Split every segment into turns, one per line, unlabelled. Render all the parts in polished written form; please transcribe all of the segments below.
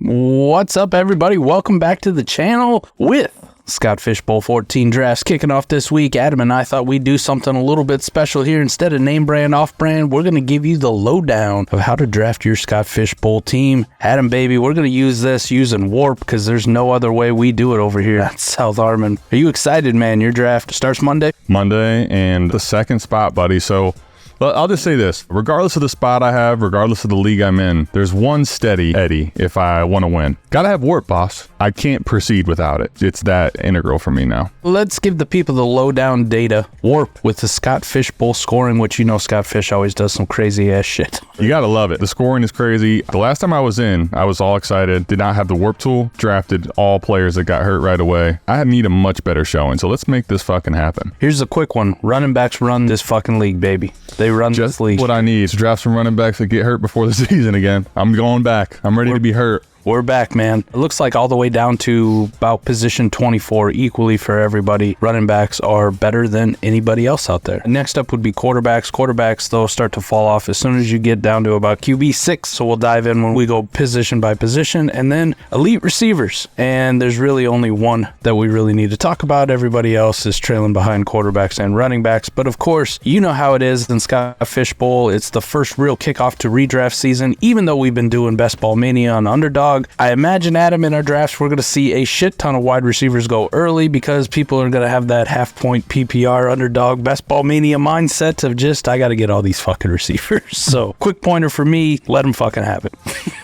What's up, everybody? Welcome back to the channel with Scott Fishbowl 14 drafts kicking off this week. Adam and I thought we'd do something a little bit special here. Instead of name brand, off brand, we're going to give you the lowdown of how to draft your Scott Fishbowl team. Adam, baby, we're going to use this using WoRP because there's no other way we do it over here at South Armand. Are you excited, man? Your draft starts Monday?
Monday and the second spot, buddy. So I'll just say this. Regardless of the spot I have, regardless of the league I'm in, there's one steady Eddie if I want to win. Gotta have WoRP, boss. I can't proceed without it. It's that integral for me now.
Let's give the people the lowdown data. WoRP with the Scott Fishbowl scoring, which you know Scott Fish always does some crazy ass shit.
You gotta love it. The scoring is crazy. The last time I was in, I was all excited. Did not have the WoRP tool. Drafted all players that got hurt right away. I need a much better showing, so let's make this fucking happen.
Here's a quick one. Running backs run this fucking league, baby. They run
Just
this league.
what I need is draft some running backs that get hurt before the season again. I'm going back. I'm ready to be hurt.
We're back, man. It looks like all the way down to about position 24 equally for everybody. Running backs are better than anybody else out there. Next up would be quarterbacks. Quarterbacks, though, start to fall off as soon as you get down to about QB 6. So we'll dive in when we go position by position. And then elite receivers. And there's really only one that we really need to talk about. Everybody else is trailing behind quarterbacks and running backs. But of course, you know how it is in Scott Fishbowl. It's the first real kickoff to redraft season, even though we've been doing Best Ball Mania on Underdog. I imagine, Adam, in our drafts, we're going to see a shit ton of wide receivers go early because people are going to have that half-point PPR Underdog Best Ball Mania mindset of just, I got to get all these fucking receivers. So, quick pointer for me, let them fucking have it.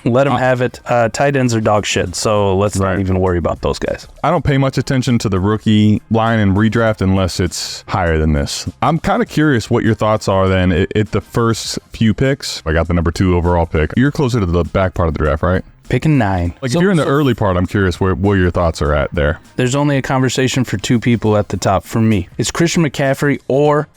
Let them have it. Tight ends are dog shit, so let's not even worry about those guys.
I don't pay much attention to the rookie line and redraft unless it's higher than this. I'm kind of curious what your thoughts are then at the first few picks. I got the number 2 overall pick. You're closer to the back part of the draft, right?
Picking 9.
Like, if you're in the early part, I'm curious where your thoughts are at there.
There's only a conversation for 2 people at the top for me. It's Christian McCaffrey or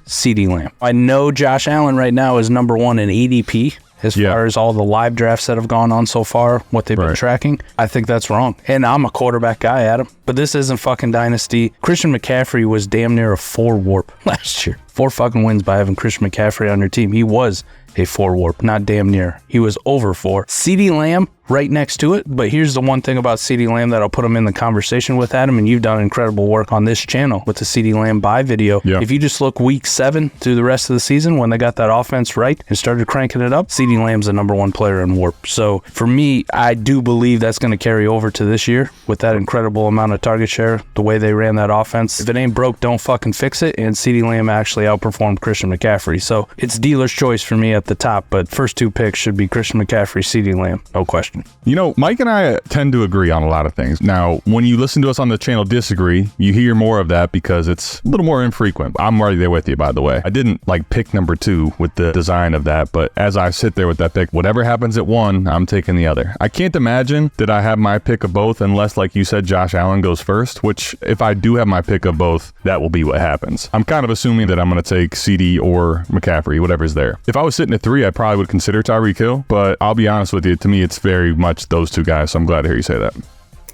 CeeDee Lamb. I know Josh Allen right now is number 1 in ADP as far as all the live drafts that have gone on so far, what they've been tracking. I think that's wrong. And I'm a quarterback guy, Adam. But this isn't fucking Dynasty. Christian McCaffrey was damn near a 4 WoRP last year. 4 fucking wins by having Christian McCaffrey on your team. He was a 4 WoRP, not damn near. He was over 4. CeeDee Lamb right next to it, but here's the one thing about CeeDee Lamb that I'll put him in the conversation with, Adam, and you've done incredible work on this channel with the CeeDee Lamb buy video.
Yeah.
If you just look week 7 through the rest of the season when they got that offense right and started cranking it up, CeeDee Lamb's the number 1 player in WoRP. So for me, I do believe that's going to carry over to this year with that incredible amount of target share, the way they ran that offense. If it ain't broke, don't fucking fix it, and CeeDee Lamb actually outperformed Christian McCaffrey. So it's dealer's choice for me at the top, but first 2 picks should be Christian McCaffrey, CeeDee Lamb, no question.
You know, Mike and I tend to agree on a lot of things. Now, when you listen to us on the channel disagree, you hear more of that because it's a little more infrequent. I'm right there with you, by the way. I didn't like pick number 2 with the design of that, but as I sit there with that pick, whatever happens at 1, I'm taking the other. I can't imagine that I have my pick of both unless, like you said, Josh Allen goes first, which if I do have my pick of both, that will be what happens. I'm kind of assuming that I'm going to take CeeDee or McCaffrey, whatever's there. If I was sitting at 3, I probably would consider Tyreek Hill, but I'll be honest with you, to me, it's very much those 2 guys, so I'm glad to hear you say that.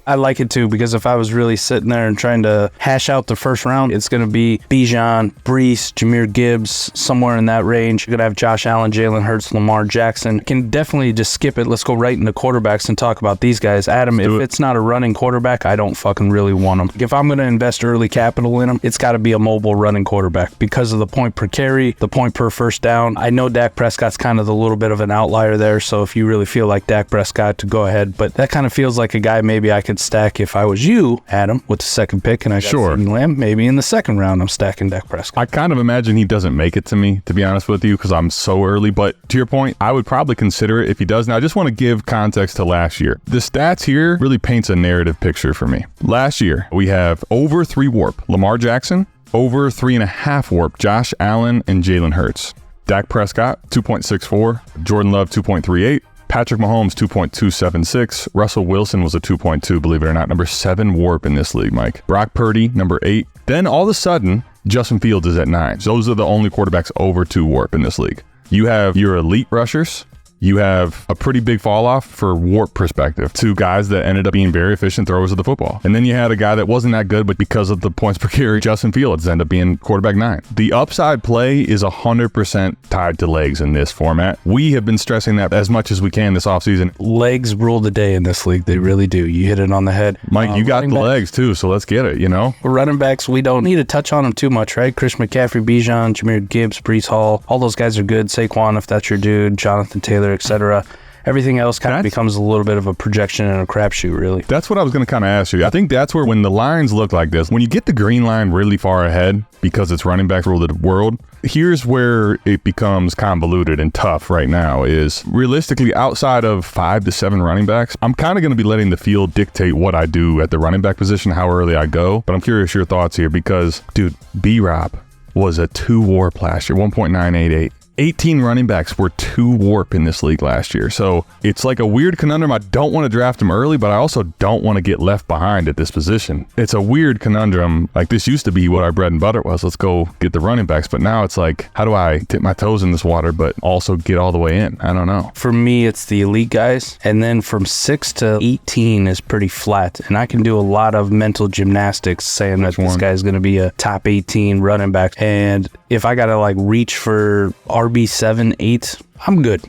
I like it too, because if I was really sitting there and trying to hash out the first round, it's going to be Bijan, Brees, Jahmyr Gibbs, somewhere in that range. You're going to have Josh Allen, Jalen Hurts, Lamar Jackson. Can definitely just skip it. Let's go right into quarterbacks and talk about these guys. Adam, if it's not a running quarterback, I don't fucking really want them. If I'm going to invest early capital in them, it's got to be a mobile running quarterback because of the point per carry, the point per first down. I know Dak Prescott's kind of a little bit of an outlier there, so if you really feel like Dak Prescott, to go ahead. But that kind of feels like a guy maybe I could stack if I was you, Adam, with the second pick, and I got CeeDee Lamb. Maybe in the second round, I'm stacking Dak Prescott.
I kind of imagine he doesn't make it to me, to be honest with you, because I'm so early. But to your point, I would probably consider it if he does. Now, I just want to give context to last year. The stats here really paints a narrative picture for me. Last year, we have over 3 WoRP. Lamar Jackson, over 3.5 WoRP. Josh Allen and Jalen Hurts. Dak Prescott, 2.64. Jordan Love, 2.38. Patrick Mahomes, 2.276. Russell Wilson was a 2.2, believe it or not. Number 7 WoRP in this league, Mike. Brock Purdy, number 8. Then all of a sudden, Justin Fields is at 9. Those are the only quarterbacks over 2 WoRP in this league. You have your elite rushers. you have a pretty big fall off for WoRP perspective. 2 guys that ended up being very efficient throwers of the football. And then you had a guy that wasn't that good, but because of the points per carry, Justin Fields ended up being quarterback 9. The upside play is 100% tied to legs in this format. We have been stressing that as much as we can this offseason.
Legs rule the day in this league. They really do. You hit it on the head.
Mike, you got the legs too, so let's get it, you know?
Running backs, we don't need to touch on them too much, right? Chris McCaffrey, Bijan, Jahmyr Gibbs, Breece Hall, all those guys are good. Saquon, if that's your dude, Jonathan Taylor, etc. Everything else kind of becomes a little bit of a projection and a crapshoot, really.
That's what I was going to kind of ask you. I think that's where when the lines look like this, when you get the green line really far ahead because it's running back rule of the world, here's where it becomes convoluted and tough right now is realistically outside of 5 to 7 running backs, I'm kind of going to be letting the field dictate what I do at the running back position, how early I go. But I'm curious your thoughts here because, dude, B-Rob was a 2 WoRP last year, 1.988. 18 running backs were 2 WoRP in this league last year. So it's like a weird conundrum. I don't want to draft him early, but I also don't want to get left behind at this position. It's a weird conundrum. Like this used to be what our bread and butter was. Let's go get the running backs. But now it's like, how do I dip my toes in this water, but also get all the way in? I don't know.
For me, it's the elite guys. And then from 6 to 18 is pretty flat. And I can do a lot of mental gymnastics saying that this guy's going to be a top 18 running back. And if I got to like reach for RB7, 8, I'm good.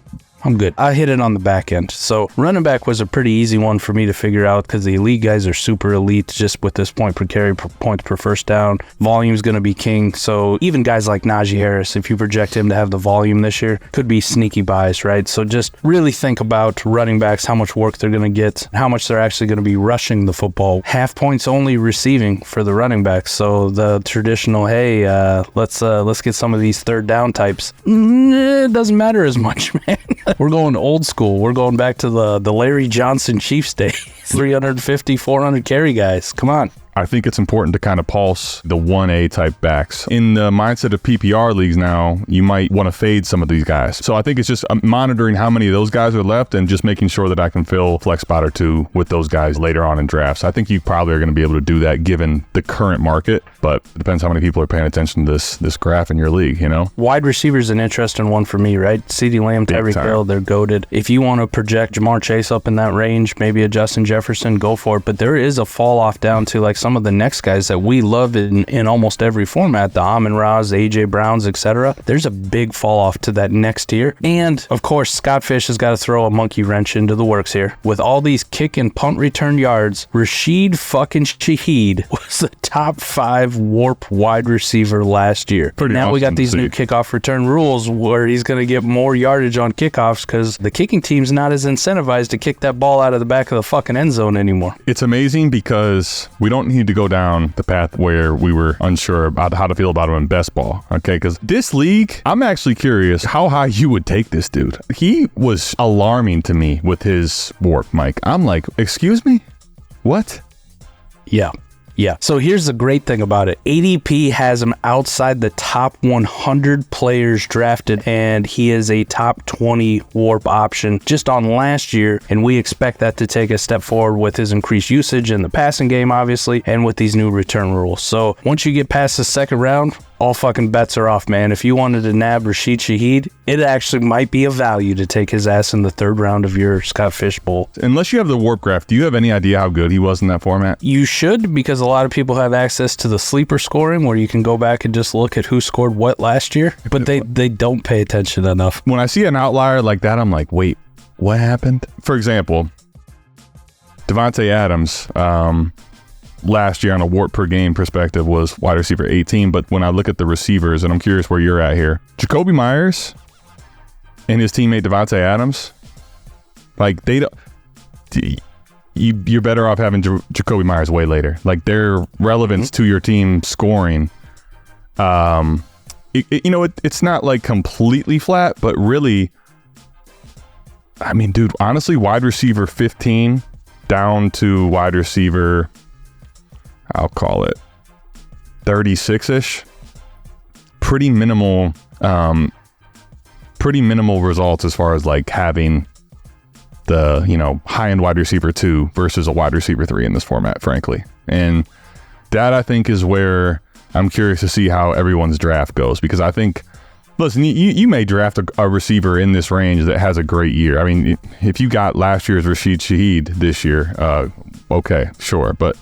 I hit it on the back end. So running back was a pretty easy one for me to figure out because the elite guys are super elite just with this point per carry, points per first down. Volume's going to be king. So even guys like Najee Harris, if you project him to have the volume this year, could be sneaky bias, right? So just really think about running backs, how much work they're going to get, how much they're actually going to be rushing the football. Half points only receiving for the running backs. So the traditional, hey, let's get some of these third down types. It doesn't matter as much, man. We're going old school. We're going back to the Larry Johnson Chiefs days. 350, 400 carry guys. Come on.
I think it's important to kind of pulse the 1A type backs. In the mindset of PPR leagues now, you might want to fade some of these guys. So I think it's just monitoring how many of those guys are left and just making sure that I can fill flex spot or 2 with those guys later on in drafts. I think you probably are going to be able to do that given the current market, but it depends how many people are paying attention to this graph in your league, you know?
Wide receiver is an interesting one for me, right? CeeDee Lamb, Tyreek Hill, they're goated. If you want to project Jamar Chase up in that range, maybe a Justin Jefferson, go for it. But there is a fall off down to like some of the next guys that we love in almost every format, the Amon-Ra's, AJ Browns, etc. There's a big fall off to that next tier. And of course, Scott Fish has got to throw a monkey wrench into the works here. With all these kick and punt return yards, Rashid fucking Shaheed was the top 5 WoRP wide receiver last year. Now we got these new kickoff return rules where he's going to get more yardage on kickoffs because the kicking team's not as incentivized to kick that ball out of the back of the fucking end zone anymore.
It's amazing because we don't need to go down the path where we were unsure about how to feel about him in best ball, okay? Because this league, I'm actually curious how high you would take this dude. He was alarming to me with his WoRP, Mike. I'm like, excuse me? What?
Yeah. So here's the great thing about it. ADP has him outside the top 100 players drafted, and he is a top 20 WoRP option just on last year, and we expect that to take a step forward with his increased usage in the passing game, obviously, and with these new return rules. So once you get past the second round, all fucking bets are off, man. If you wanted to nab Rashid Shaheed, it actually might be a value to take his ass in the 3rd round of your Scott Fish Bowl.
Unless you have the WoRP graph, do you have any idea how good he was in that format?
You should, because a lot of people have access to the sleeper scoring where you can go back and just look at who scored what last year, but they don't pay attention enough.
When I see an outlier like that, I'm like, wait, what happened? For example, Devontae Adams, last year on a WoRP per game perspective was wide receiver 18, but when I look at the receivers, and I'm curious where you're at here, Jacoby Myers and his teammate Devontae Adams, like they don't, you're better off having Jacoby Myers way later. Like their relevance to your team scoring, it's not like completely flat, but really, I mean, dude, honestly, wide receiver 15 down to wide receiver, I'll call it 36-ish. Pretty minimal results as far as like having the, high-end wide receiver 2 versus a wide receiver 3 in this format, frankly. And that I think is where I'm curious to see how everyone's draft goes, because I think Listen, you may draft a receiver in this range that has a great year. I mean, if you got last year's Rashid Shaheed this year, okay, sure. But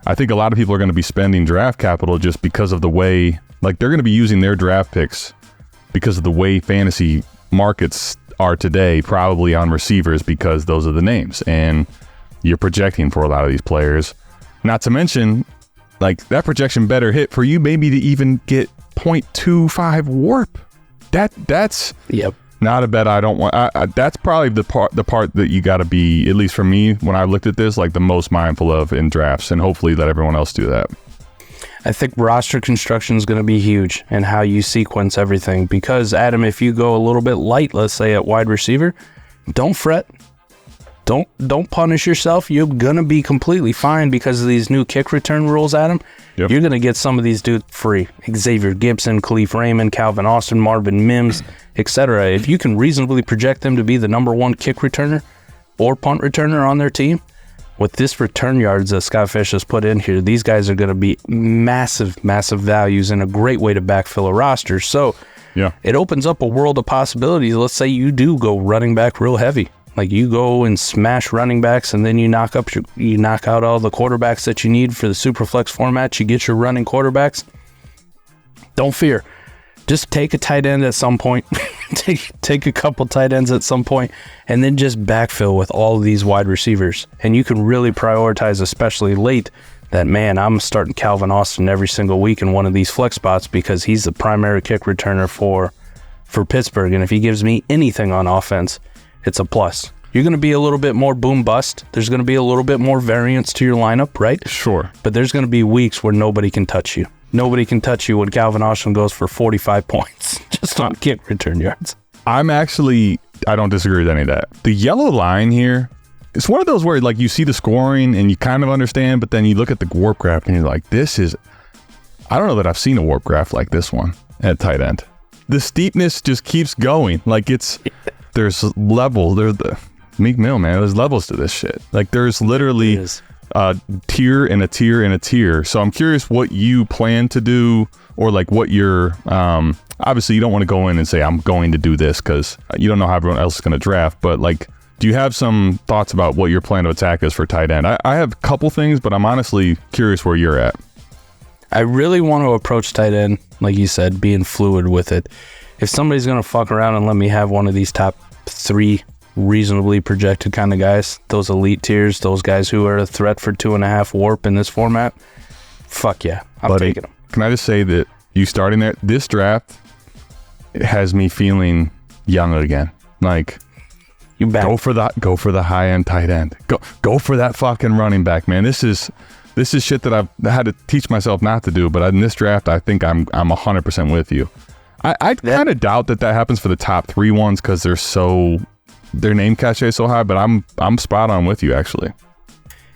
I think a lot of people are going to be spending draft capital just because of the way, like they're going to be using their draft picks because of the way fantasy markets are today, probably on receivers because those are the names. And you're projecting for a lot of these players. Not to mention, like that projection better hit for you maybe to even get 0.25 WoRP. That's not a bet I don't want. That's probably the part that you got to be, at least for me, when I looked at this, like the most mindful of in drafts, and hopefully let everyone else do that.
I think roster construction is going to be huge and how you sequence everything. Because, Adam, if you go a little bit light, let's say at wide receiver, don't fret. Don't punish yourself. You're going to be completely fine because of these new kick return rules, Adam. Yep. You're going to get some of these dudes free. Xavier Gibson, Khalif Raymond, Calvin Austin, Marvin Mims, etc. If you can reasonably project them to be the number one kick returner or punt returner on their team, with this return yards that Scott Fish has put in here, these guys are going to be massive values and a great way to backfill a roster. So it opens up a world of possibilities. Let's say you do go running back real heavy. Like you go and smash running backs, and then you knock out all the quarterbacks that you need for the Superflex format. You get your running quarterbacks. Don't fear. Just take a tight end at some point. take a couple tight ends at some point, and then just backfill with all of these wide receivers. And you can really prioritize, especially late, that, man, I'm starting Calvin Austin every single week in one of these flex spots because he's the primary kick returner for Pittsburgh. And if he gives me anything on offense, it's a plus. You're going to be a little bit more boom bust. There's going to be a little bit more variance to your lineup, right?
Sure.
But there's going to be weeks where nobody can touch you. Nobody can touch you when Calvin Austin goes for 45 points just on kick return yards.
I don't disagree with any of that. The yellow line here, it's one of those where like you see the scoring and you kind of understand, but then you look at the WoRP graph and you're like, I don't know that I've seen a WoRP graph like this one at tight end. The steepness just keeps going. Like there's levels. There's the Meek Mill, man. There's levels to this shit. Like there's literally a tier and a tier and a tier. So I'm curious what you plan to do, or like what you're. Obviously, you don't want to go in and say I'm going to do this because you don't know how everyone else is going to draft. But like, do you have some thoughts about what your plan of attack is for tight end? I have a couple things, but I'm honestly curious where you're at.
I really want to approach tight end, like you said, being fluid with it. If somebody's going to fuck around and let me have one of these top 3 reasonably projected kind of guys, those elite tiers, those guys who are a threat for 2.5 WoRP in this format, fuck yeah, I'm taking them.
Can I just say that you starting there, this draft, it has me feeling young again. Like,
you back.
Go for the high end tight end. Go for that fucking running back, man. This is shit that I've had to teach myself not to do. But in this draft, I think I'm 100% with you. I kind of doubt that happens for the top 3 ones because their name cachet is so high. But I'm spot on with you actually.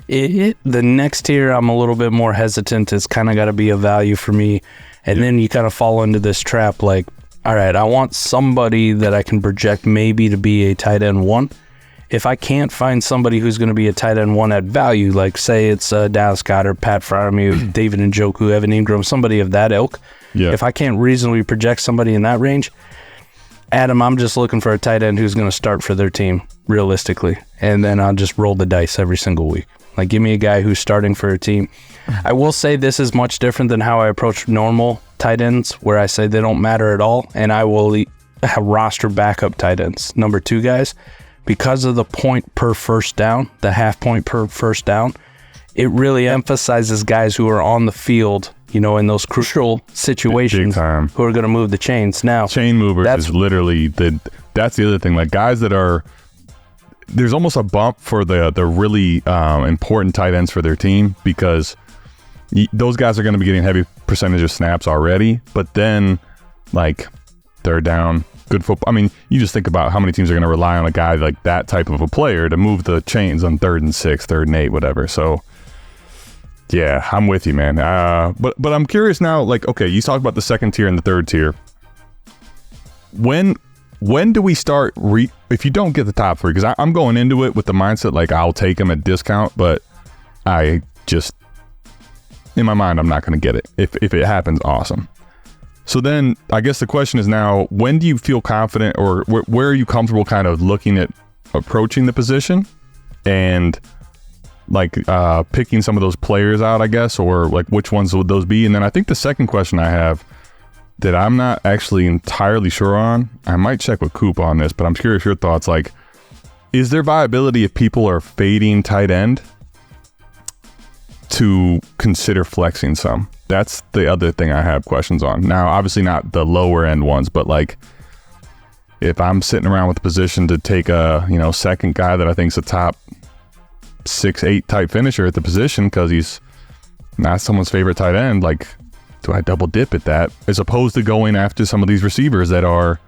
The next tier, I'm a little bit more hesitant. It's kind of got to be a value for me, and then you kind of fall into this trap. Like, all right, I want somebody that I can project maybe to be a tight end 1. If I can't find somebody who's going to be a tight end 1 at value, like say it's Dallas Goedert, Pat Freiermuth, David Njoku, Evan Ingram, somebody of that ilk. Yeah. If I can't reasonably project somebody in that range, Adam, I'm just looking for a tight end who's going to start for their team realistically, and then I'll just roll the dice every single week. Like, give me a guy who's starting for a team. I will say this is much different than how I approach normal tight ends, where I say they don't matter at all, and I will roster backup tight ends. Number 2 guys, because of the point per first down, the half point per first down, it really emphasizes guys who are on the field, in those crucial situations who are going to move the chains. Now,
chain movers is literally that's the other thing. Like guys that are, there's almost a bump for the really important tight ends for their team because those guys are going to be getting heavy percentage of snaps already, but then like they're down good football. I mean, you just think about how many teams are going to rely on a guy like that type of a player to move the chains on 3rd and 6, 3rd and 8, whatever. So yeah, I'm with you, man. But I'm curious now, like, okay, you talked about the 2nd tier and the 3rd tier. When do we start if you don't get the top 3, because I'm going into it with the mindset like I'll take them at discount, but I just in my mind I'm not going to get it. If it happens, awesome. So then I guess the question is now, when do you feel confident, or where are you comfortable kind of looking at approaching the position and like picking some of those players out, I guess, or like which ones would those be? And then I think the second question I have that I'm not actually entirely sure on, I might check with Coop on this, but I'm curious your thoughts. Like, is there viability if people are fading tight end to consider flexing some? That's the other thing I have questions on. Now, obviously not the lower end ones, but like if I'm sitting around with a position to take a, you know, second guy that I think is a top 6-8 type finisher at the position because he's not someone's favorite tight end, like, do I double dip at that as opposed to going after some of these receivers that are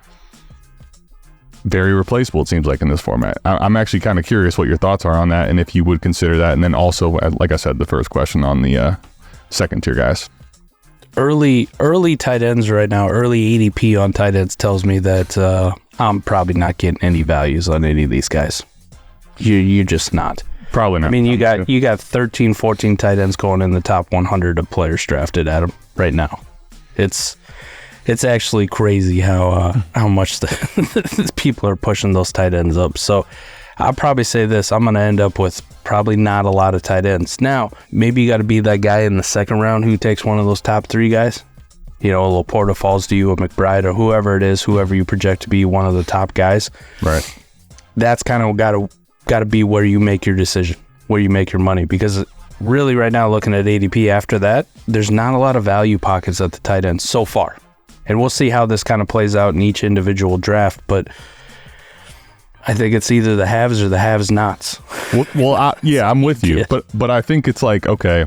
very replaceable, it seems like, in this format? I'm actually kind of curious what your thoughts are on that and if you would consider that. And then also, like I said, the first question on the second tier guys.
Early tight ends right now, early ADP on tight ends tells me that I'm probably not getting any values on any of these guys. You're just not.
Probably not.
I mean, you got 13, 14 tight ends going in the top 100 of players drafted at them right now. It's actually crazy how much the people are pushing those tight ends up. So I'll probably say this: I'm going to end up with probably not a lot of tight ends. Now, maybe you got to be that guy in the second round who takes one of those top 3 guys. You know, a Laporta falls to you, a McBride, or whoever it is, whoever you project to be one of the top guys.
Right.
That's kind of got to be where you make your decision, where you make your money. Because really right now, looking at ADP after that, there's not a lot of value pockets at the tight end so far. And we'll see how this kind of plays out in each individual draft. But I think it's either the haves or the have-nots.
Well, yeah, I'm with you. Yeah. But I think it's like, okay,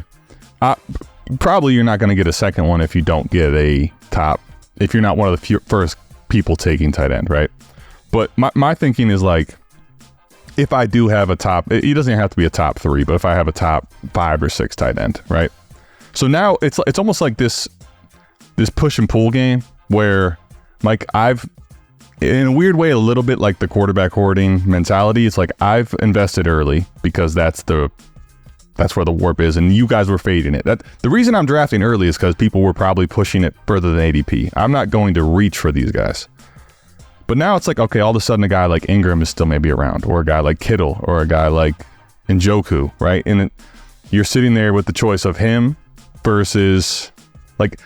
probably you're not going to get a second one if you don't get a top, if you're not one of the first people taking tight end, right? But my thinking is like, if I do have a top, it doesn't have to be a top 3, but if I have a top 5 or 6 tight end, right? So now it's almost like this push and pull game where, like, I've, in a weird way, a little bit like the quarterback hoarding mentality. It's like I've invested early because that's where the WoRP is, and you guys were fading it. The reason I'm drafting early is because people were probably pushing it further than ADP. I'm not going to reach for these guys. But now it's like, okay, all of a sudden a guy like Ingram is still maybe around, or a guy like Kittle, or a guy like Njoku, right? And you're sitting there with the choice of him versus, like,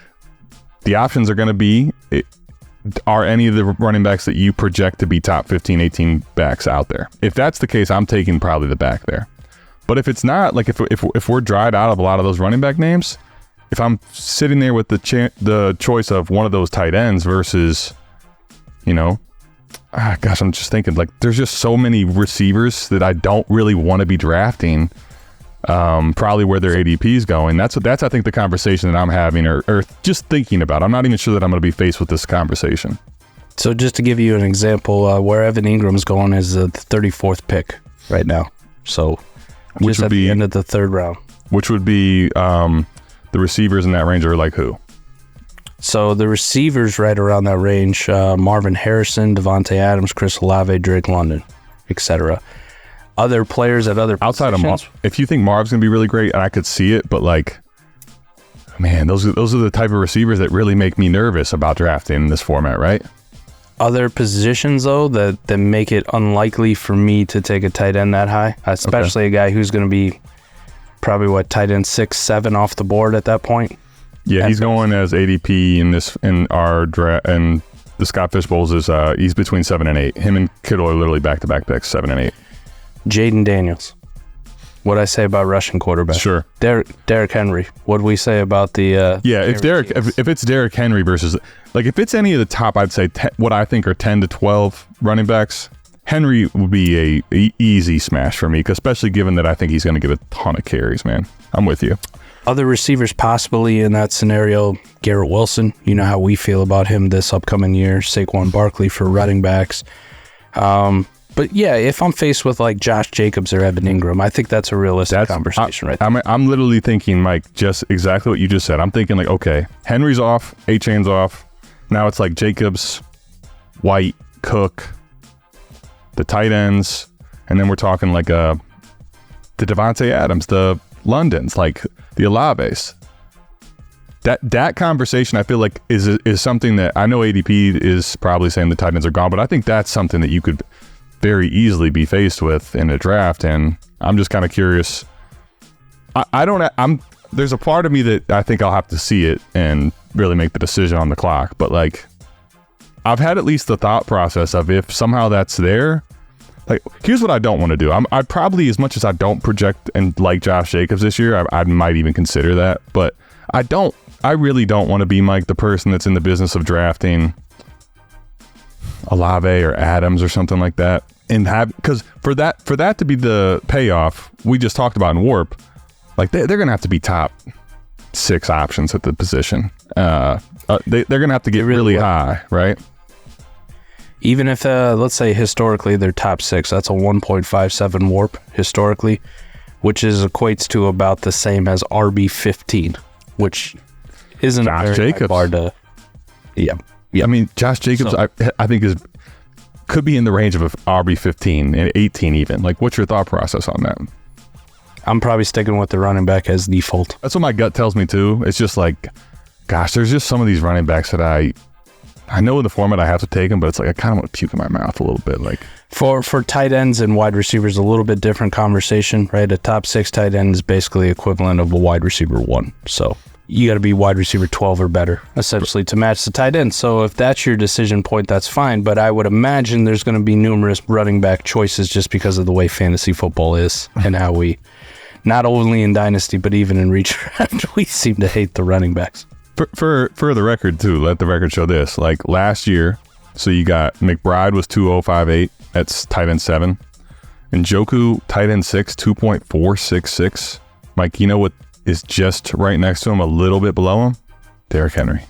the options are going to be, are any of the running backs that you project to be top 15, 18 backs out there? If that's the case, I'm taking probably the back there. But if it's not, like if we're dried out of a lot of those running back names, if I'm sitting there with the choice of one of those tight ends versus, you know, gosh, I'm just thinking, like, there's just so many receivers that I don't really want to be drafting. Probably where their ADP is going. That's I think the conversation that I'm having, or just thinking about. I'm not even sure that I'm going to be faced with this conversation.
So just to give you an example, where Evan Ingram's going is the 34th pick right now. So just at the end of the 3rd round. Which would be
the receivers in that range are like who?
So the receivers right around that range, Marvin Harrison, Devontae Adams, Chris Olave, Drake London, etc. Other players at other
outside
positions.
of Marv, if you think Marv's gonna be really great, and I could see it, but like, man, those are the type of receivers that really make me nervous about drafting in this format, right?
Other positions though that make it unlikely for me to take a tight end that high, especially a guy who's gonna be probably tight end 6, 7 off the board at that point.
Yeah, he's going as ADP in our draft, and the Scott Fish Bowls is he's between 7 and 8. Him and Kittle are literally back-to-back picks, 7 and 8.
Jaden Daniels. What'd I say about Russian quarterback?
Sure.
Derrick Henry. What'd we say about the...
if it's Derrick Henry versus... Like, if it's any of the top, I'd say what I think are 10 to 12 running backs, Henry would be a easy smash for me, especially given that I think he's going to get a ton of carries, man. I'm with you.
Other receivers possibly in that scenario, Garrett Wilson. You know how we feel about him this upcoming year. Saquon Barkley for running backs. But yeah, if I'm faced with like Josh Jacobs or Evan Ingram, I think that's a realistic conversation right there.
I'm literally thinking, Mike, just exactly what you just said. I'm thinking like, okay, Henry's off, A-Chain's off. Now it's like Jacobs, White, Cook, the tight ends, and then we're talking like the Devontae Adams, the Londons, like the Olaves. That conversation, I feel like, is something that I know ADP is probably saying the tight ends are gone, but I think that's something that you could very easily be faced with in a draft. And I'm just kind of curious. There's a part of me that I think I'll have to see it and really make the decision on the clock. But like, I've had at least the thought process of if somehow that's there. Like, here's what I don't want to do. I probably, as much as I don't project and like Josh Jacobs this year, I might even consider that. But I really don't want to be Mike, the person that's in the business of drafting Olave or Adams or something like that, and because for that to be the payoff we just talked about in WoRP, like they're gonna have to be top 6 options at the position. They're gonna have to get really high, right?
Even if let's say historically they're top 6, that's a 1.57 WoRP historically, which equates to about the same as RB15, which isn't
Josh
very
Jacobs.
high bar to. Yeah.
I mean, Josh Jacobs, so, I think could be in the range of RB15 and 18 even. Like, what's your thought process on that?
I'm probably sticking with the running back as default.
That's what my gut tells me too. It's just like, gosh, there's just some of these running backs that I know in the format I have to take them, but it's like I kind of want to puke in my mouth a little bit. Like
for tight ends and wide receivers, a little bit different conversation, right? A top 6 tight end is basically equivalent of a wide receiver 1. So you got to be wide receiver 12 or better, essentially, to match the tight end. So if that's your decision point, that's fine. But I would imagine there's going to be numerous running back choices just because of the way fantasy football is and how we, not only in Dynasty, but even in redraft, we seem to hate the running backs.
For the record, too, let the record show this. Like last year, so you got McBride was 2.058. That's tight end 7. And Njoku, tight end 6, 2.466. Mike, you know what is just right next to him, a little bit below him? Derrick Henry.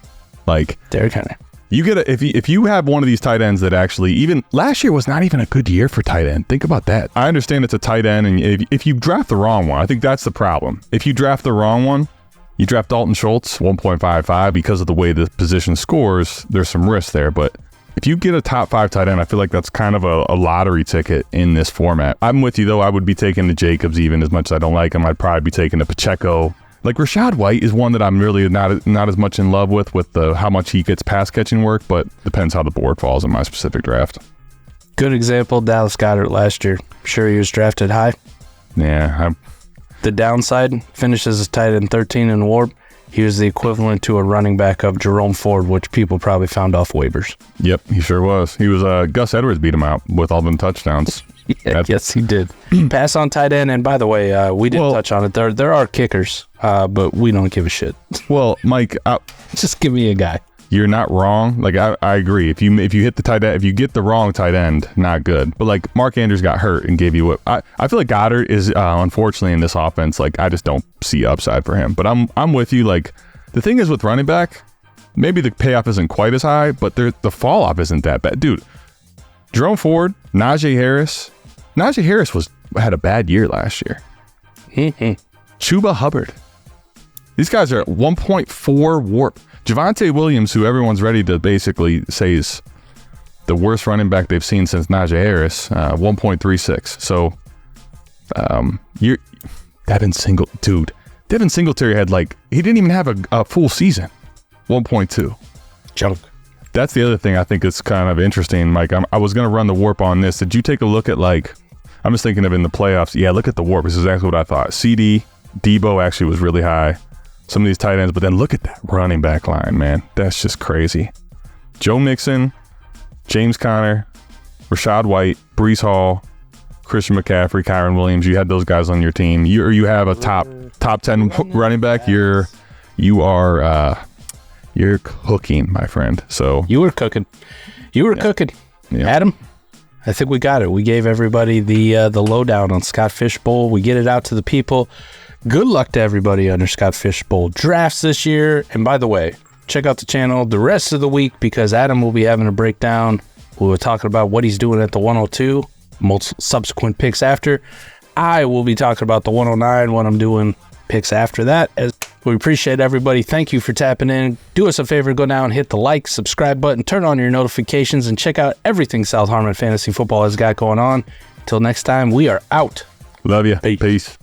Like
Derrick Henry.
You get if you have one of these tight ends that actually, even last year was not even a good year for tight end. Think about that. I understand it's a tight end, and if you draft the wrong one, I think that's the problem. If you draft the wrong one, you draft Dalton Schultz 1.55 because of the way the position scores. There's some risk there, but if you get a top 5 tight end, I feel like that's kind of a lottery ticket in this format. I'm with you, though. I would be taking the Jacobs even as much as I don't like him. I'd probably be taking the Pacheco. Like Rachaad White is one that I'm really not as much in love with how much he gets pass catching work, but depends how the board falls in my specific draft.
Good example, Dallas Goedert last year. Sure he was drafted high.
Yeah.
The downside, finishes as tight end 13 in WoRP. He was the equivalent to a running back of Jerome Ford, which people probably found off waivers.
Yep, he sure was. He was Gus Edwards beat him out with all them touchdowns.
Yes, he did. Pass on tight end, and by the way, we didn't touch on it. There are kickers, but we don't give a shit.
Well, Mike,
just give me a guy.
You're not wrong. Like I agree. If you hit the tight end, if you get the wrong tight end, not good. But like Mark Andrews got hurt and gave you what I feel like Goddard is unfortunately in this offense. Like I just don't see upside for him. But I'm with you. Like the thing is with running back, maybe the payoff isn't quite as high, but the fall off isn't that bad, dude. Jerome Ford, Najee Harris. Najee Harris had a bad year last year. Chuba Hubbard. These guys are at 1.4 WoRP. Javonte Williams, who everyone's ready to basically say is the worst running back they've seen since Najee Harris, 1.36. So, Devin Singletary had he didn't even have a full season, 1.2.
Junk.
That's the other thing I think is kind of interesting, Mike. I was going to run the WoRP on this. Did you take a look at I'm just thinking of in the playoffs. Yeah, look at the WoRP. This is exactly what I thought. CD, Debo actually was really high. Some of these tight ends, but then look at that running back line, man. That's just crazy. Joe Mixon, James Conner, Rachaad White, Breece Hall, Christian McCaffrey, Kyron Williams. You had those guys on your team. You have a top 10 running back. You're cooking, my friend. So
you were cooking. Cooking. Yeah. Adam, I think we got it. We gave everybody the lowdown on Scott Fish Bowl. We get it out to the people. Good luck to everybody under Scott Fish Bowl drafts this year. And by the way, check out the channel the rest of the week because Adam will be having a breakdown. We were talking about what he's doing at the 102, subsequent picks after. I will be talking about the 109, what I'm doing picks after that. We appreciate everybody. Thank you for tapping in. Do us a favor, go down, hit the like, subscribe button, turn on your notifications, and check out everything South Harmon Fantasy Football has got going on. Until next time, we are out.
Love you. Peace.